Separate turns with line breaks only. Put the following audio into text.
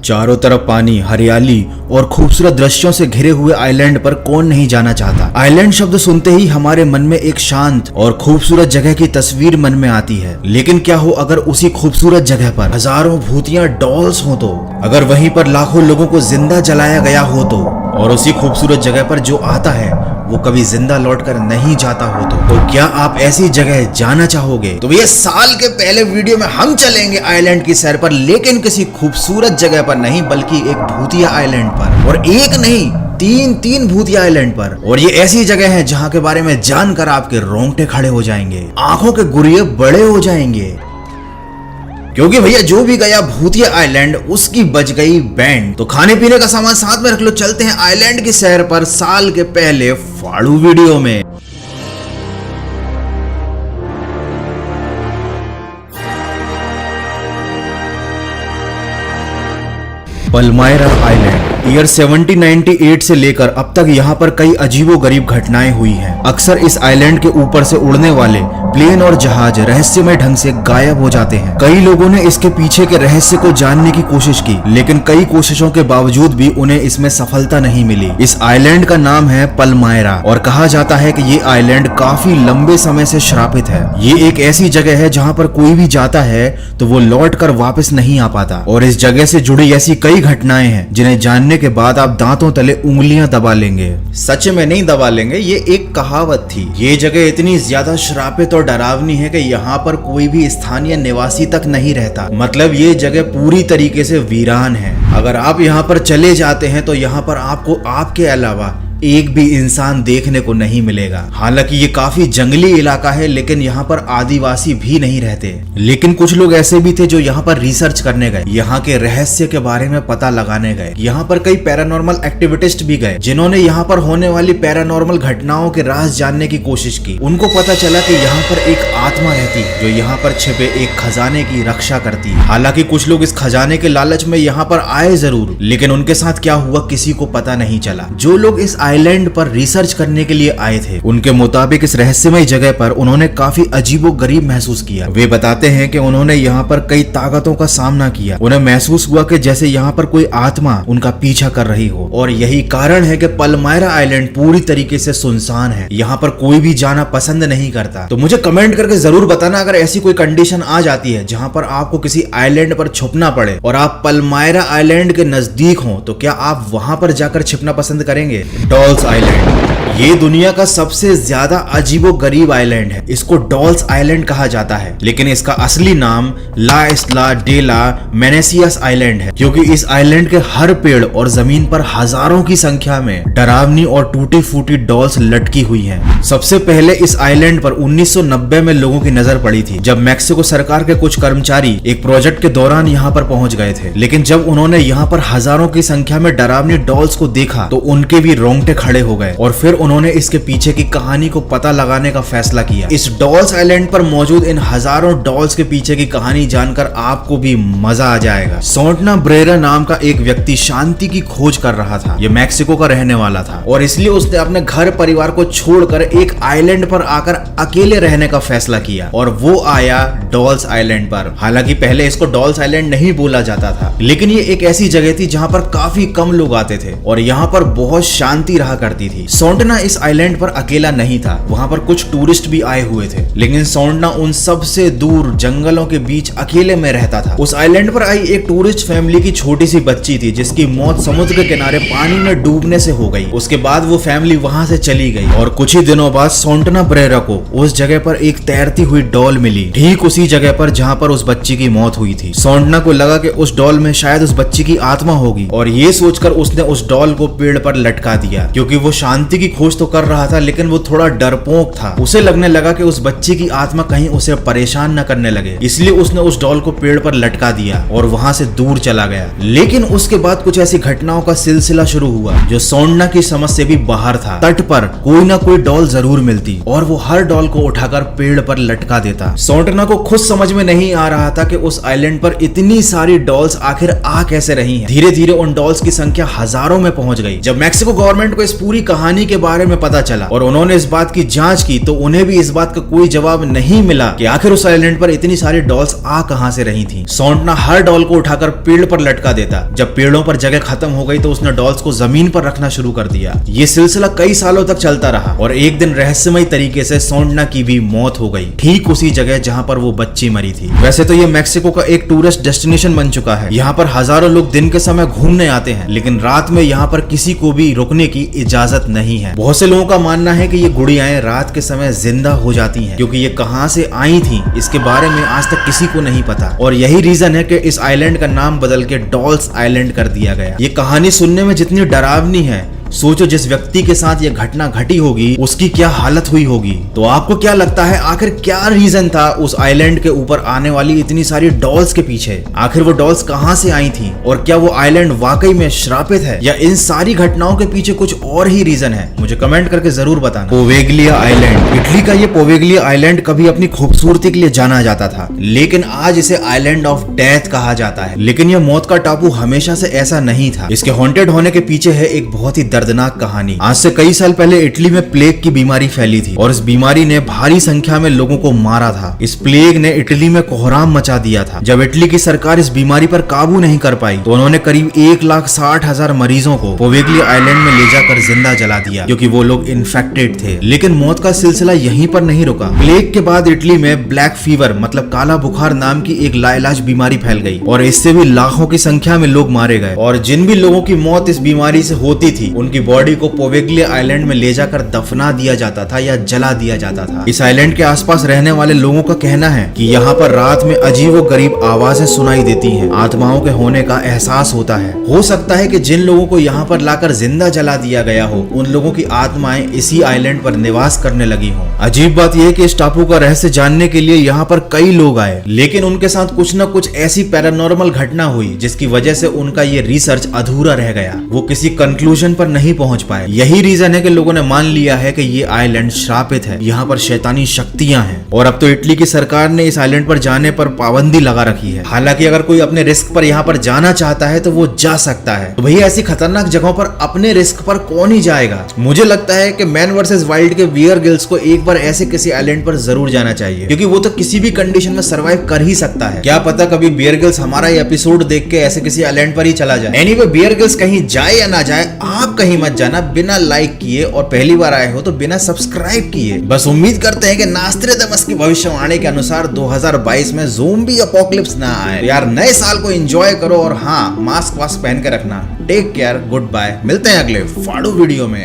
चारों तरफ पानी, हरियाली और खूबसूरत दृश्यों से घिरे हुए आइलैंड पर कौन नहीं जाना चाहता। आइलैंड शब्द सुनते ही हमारे मन में एक शांत और खूबसूरत जगह की तस्वीर मन में आती है। लेकिन क्या हो अगर उसी खूबसूरत जगह पर हजारों भूतिया डॉल्स हो तो? अगर वहीं पर लाखों लोगों को जिंदा जलाया गया हो तो? और उसी खूबसूरत जगह पर जो आता है वो कभी जिंदा लौटकर नहीं जाता हो तो क्या आप ऐसी जगह जाना चाहोगे? तो भैया साल के पहले वीडियो में हम चलेंगे आइलैंड की सैर पर, लेकिन किसी खूबसूरत जगह पर नहीं बल्कि एक भूतिया आइलैंड पर। और एक नहीं, तीन भूतिया आइलैंड पर। और ये ऐसी जगह है जहाँ के बारे में जानकर आपके रोंगटे खड़े हो जाएंगे, आंखों के गुर्रिए बड़े हो जाएंगे। क्योंकि भैया जो भी गया भूतिया आइलैंड उसकी बज गई बैंड। तो खाने पीने का सामान साथ में रख लो, चलते हैं आइलैंड की सैर पर साल के पहले फाड़ू वीडियो में। पलमायरा आइलैंड ईयर 1798 से लेकर अब तक यहाँ पर कई अजीबोगरीब घटनाएं हुई हैं। अक्सर इस आइलैंड के ऊपर से उड़ने वाले प्लेन और जहाज रहस्यमय ढंग से गायब हो जाते हैं। कई लोगों ने इसके पीछे के रहस्य को जानने की कोशिश की, लेकिन कई कोशिशों के बावजूद भी उन्हें इसमें सफलता नहीं मिली। इस आइलैंड का नाम है पलमायरा और कहा जाता है कि ये आइलैंड काफी लंबे समय से श्रापित है। ये एक ऐसी जगह है जहाँ पर कोई भी जाता है तो वो लौट कर वापस नहीं आ पाता। और इस जगह से जुड़ी ऐसी कई घटनाएं हैं जिन्हें जानने के बाद आप दांतों तले उंगलियां दबा लेंगे। सच में नहीं दबा लेंगे, ये एक कहावत थी। ये जगह इतनी ज्यादा श्रापित और डरावनी है कि यहाँ पर कोई भी स्थानीय निवासी तक नहीं रहता। मतलब ये जगह पूरी तरीके से वीरान है। अगर आप यहाँ पर चले जाते हैं तो यहाँ पर आपको आपके अलावा एक भी इंसान देखने को नहीं मिलेगा। हालांकि ये काफी जंगली इलाका है, लेकिन यहाँ पर आदिवासी भी नहीं रहते। लेकिन कुछ लोग ऐसे भी थे जो यहाँ पर रिसर्च करने गए, यहाँ के रहस्य के बारे में पता लगाने गए। यहाँ पर कई पैरानॉर्मल एक्टिविटिस्ट भी गए जिन्होंने यहाँ पर होने वाली पैरानॉर्मल घटनाओं के राज जानने की कोशिश की। उनको पता चला कि यहाँ पर एक आत्मा रहती है जो यहाँ पर छिपे एक खजाने की रक्षा करती है। हालांकि कुछ लोग इस खजाने के लालच में यहाँ पर आए जरूर, लेकिन उनके साथ क्या हुआ किसी को पता नहीं चला। जो लोग इस आइलैंड पर रिसर्च करने के लिए आए थे उनके मुताबिक इस रहस्यमय जगह पर उन्होंने काफी अजीबोगरीब महसूस किया। वे बताते हैं कि उन्होंने यहाँ पर कई ताकतों का सामना किया। उन्हें महसूस हुआ कि जैसे यहाँ पर कोई आत्मा उनका पीछा कर रही हो। और यही कारण है कि पलमायरा आइलैंड पूरी तरीके से सुनसान है। यहाँ पर कोई भी जाना पसंद नहीं करता। तो मुझे कमेंट करके जरूर बताना अगर ऐसी कोई कंडीशन आ जाती है जहाँ पर आपको किसी आइलैंड पर छुपना पड़े और आप पलमायरा आइलैंड के नजदीक हो, तो क्या आप वहां पर जाकर छिपना पसंद करेंगे? डॉल्स आइलैंड ये दुनिया का सबसे ज्यादा अजीबोगरीब आइलैंड है। इसको डॉल्स आइलैंड कहा जाता है, लेकिन इसका असली नाम ला इस्ला डे ला मेनेसियस आइलैंड है, क्योंकि इस आइलैंड के हर पेड़ और जमीन पर हजारों की संख्या में डरावनी और टूटी फूटी डॉल्स लटकी हुई हैं। सबसे पहले इस आइलैंड पर 1990 में लोगों की नजर पड़ी थी, जब मैक्सिको सरकार के कुछ कर्मचारी एक प्रोजेक्ट के दौरान यहाँ पर पहुंच गए थे। लेकिन जब उन्होंने यहाँ पर हजारों की संख्या में डरावनी डॉल्स को देखा तो उनके भी रोंगटे खड़े हो गए और फिर उन्होंने इसके पीछे की कहानी को पता लगाने का फैसला किया। इस डॉल्स आइलैंड पर मौजूद इन हजारों डॉल्स के पीछे की कहानी जानकर आपको भी मजा आ जाएगा। सोंटना ब्रेरा नाम का एक व्यक्ति शांति की खोज कर रहा था। ये मैक्सिको का रहने वाला था और इसलिए उसने अपने घर परिवार को छोड़कर एक आइलैंड पर आकर अकेले रहने का फैसला किया और वो आया डॉल्स आइलैंड पर। हालांकि पहले इसको डॉल्स आइलैंड नहीं बोला जाता था, लेकिन ये एक ऐसी जगह थी जहाँ पर काफी कम लोग आते थे और यहाँ पर बहुत शांति रहा करती थी। सोंटना इस आइलैंड पर अकेला नहीं था, वहां पर कुछ टूरिस्ट भी आए हुए थे, लेकिन सोंटना उन सबसे दूर जंगलों के बीच अकेले में रहता था। उस आइलैंड पर आई एक टूरिस्ट फैमिली की छोटी सी बच्ची थी जिसकी मौत समुद्र के किनारे पानी में डूबने से हो गई। उसके बाद वो फैमिली वहां से चली गई और कुछ ही दिनों बाद सोंटना ब्रेरा को उस जगह पर एक तैरती हुई डॉल मिली, ठीक उसी जगह पर जहाँ पर उस बच्ची की मौत हुई थी। सोंटना को लगा कि उस डॉल में शायद उस बच्ची की आत्मा होगी और ये सोचकर उसने उस डॉल को पेड़ पर लटका दिया। क्योंकि वो शांति की खोज तो कर रहा था, लेकिन वो थोड़ा डरपोक था। उसे लगने लगा कि उस बच्ची की आत्मा कहीं उसे परेशान न करने लगे, इसलिए उसने उस डॉल को पेड़ पर लटका दिया और वहां से दूर चला गया। लेकिन उसके बाद कुछ ऐसी घटनाओं का सिलसिला शुरू हुआ जो सोंटना की समझ से भी बाहर था। तट पर कोई ना कोई डॉल जरूर मिलती और वो हर डॉल को उठाकर पेड़ पर लटका देता। सोंटना को खुद समझ में नहीं आ रहा था कि उस आइलैंड पर इतनी सारी डॉल्स आखिर आ कैसे रही हैं। धीरे धीरे उन डॉल्स की संख्या हजारों में पहुंच गई। जब मैक्सिको गवर्नमेंट गवर्नमेंट को इस पूरी कहानी के बारे में पता चला और उन्होंने इस बात की जांच की तो उन्हें भी इस बात का कोई जवाब नहीं मिला कि आखिर उस आइलैंड पर इतनी सारी डॉल्स आ कहां से रही थी। सौंटना हर डॉल को उठाकर पेड़ पर लटका देता। जब पेड़ों पर जगह खत्म हो गई तो उसने डॉल्स को जमीन पर रखना शुरू कर दिया। ये सिलसिला कई सालों तक चलता रहा और एक दिन रहस्यमय तरीके से सौंटना की भी मौत हो गई, ठीक उसी जगह जहां पर वो बच्ची मरी थी। वैसे तो ये मैक्सिको का एक टूरिस्ट डेस्टिनेशन बन चुका है। यहाँ पर हजारों लोग दिन के समय घूमने आते हैं, लेकिन रात में यहाँ पर किसी को भी रुकने की इजाजत नहीं है। बहुत से लोगों का मानना है कि ये गुड़ियाएं रात के समय जिंदा हो जाती हैं, क्योंकि ये कहां से आई थी इसके बारे में आज तक किसी को नहीं पता और यही रीजन है कि इस आइलैंड का नाम बदल के डॉल्स आइलैंड कर दिया गया। ये कहानी सुनने में जितनी डरावनी है, सोचो जिस व्यक्ति के साथ ये घटना घटी होगी उसकी क्या हालत हुई होगी। तो आपको क्या लगता है आखिर क्या रीजन था उस आइलैंड के ऊपर आने वाली इतनी सारी डॉल्स के पीछे? आखिर वो डॉल्स कहां से आई थी और क्या वो आइलैंड वाकई में श्रापित है या इन सारी घटनाओं के पीछे कुछ और ही रीजन है? मुझे कमेंट करके जरूर बताना। पोवेगलिया आइलैंड, इटली का ये पोवेगलिया आइलैंड कभी अपनी खूबसूरती के लिए जाना जाता था, लेकिन आज इसे आइलैंड ऑफ डेथ कहा जाता है। लेकिन यह मौत का टापू हमेशा से ऐसा नहीं था। इसके हॉन्टेड होने के पीछे है एक बहुत ही दर्दनाक कहानी। आज से कई साल पहले इटली में प्लेग की बीमारी फैली थी और इस बीमारी ने भारी संख्या में लोगों को मारा था। इस प्लेग ने इटली में कोहराम मचा दिया था। जब इटली की सरकार इस बीमारी पर काबू नहीं कर पाई तो उन्होंने करीब 1,60,000 मरीजों को पोवेगलिया आइलैंड में ले जाकर जिंदा जला दिया, क्योंकि वो लोग इन्फेक्टेड थे। लेकिन मौत का सिलसिला यहीं पर नहीं रुका। प्लेग के बाद इटली में ब्लैक फीवर मतलब काला बुखार नाम की एक लाइलाज बीमारी फैल गई और इससे भी लाखों की संख्या में लोग मारे गए। और जिन भी लोगों की मौत इस बीमारी से होती थी उनकी बॉडी को पोवेगलिया आइलैंड में ले जाकर दफना दिया जाता था या जला दिया जाता था। इस आइलैंड के आसपास रहने वाले लोगों का कहना है कि यहाँ पर रात में अजीबोगरीब आवाजें सुनाई देती हैं, आत्माओं के होने का एहसास होता है। हो सकता है कि जिन लोगों को यहाँ पर लाकर जिंदा जला दिया गया हो उन लोगों की आत्माएं इसी आइलैंड पर निवास करने लगी हों। अजीब बात यह है कि इस टापू का रहस्य जानने के लिए यहाँ पर कई लोग आए, लेकिन उनके साथ कुछ न कुछ ऐसी पैरानॉर्मल घटना हुई जिसकी वजह से उनका ये रिसर्च अधूरा रह गया। वो किसी कंक्लूजन पर नहीं पहुंच पाए। यही रीजन है कि लोगों ने मान लिया है कि ये आइलैंड श्रापित है, यहाँ पर शैतानी शक्तियां हैं और अब तो इटली की सरकार ने इस आइलैंड पर जाने पर पाबंदी लगा रखी है। हालांकि अगर कोई अपने रिस्क पर यहाँ पर जाना चाहता है तो वो जा सकता है। तो भैया ऐसी खतरनाक जगहों पर अपने रिस्क पर कौन ही जाएगा? मुझे लगता है कि मैन वर्सेस वाइल्ड के बियर ग्रिल्स को एक बार ऐसे किसी आइलैंड पर जरूर जाना चाहिए, क्योंकि वो तो किसी भी कंडीशन में सर्वाइव कर ही सकता है। क्या पता कभी बियर ग्रिल्स हमारा ये एपिसोड देख के ऐसे किसी आइलैंड पर ही चला जाए। एनीवे बियर ग्रिल्स कहीं जाए या ना जाए, आप कहीं मत जाना बिना लाइक किए, और पहली बार आए हो तो बिना सब्सक्राइब किए। बस उम्मीद करते हैं कि नास्ट्रेदामस की भविष्यवाणी के अनुसार 2022 में ज़ोंबी अपोकलिप्स ना आए। तो यार नए साल को एंजॉय करो और हाँ मास्क वास्क पहन के रखना। टेक केयर, गुड बाय, मिलते हैं अगले फाड़ू वीडियो में।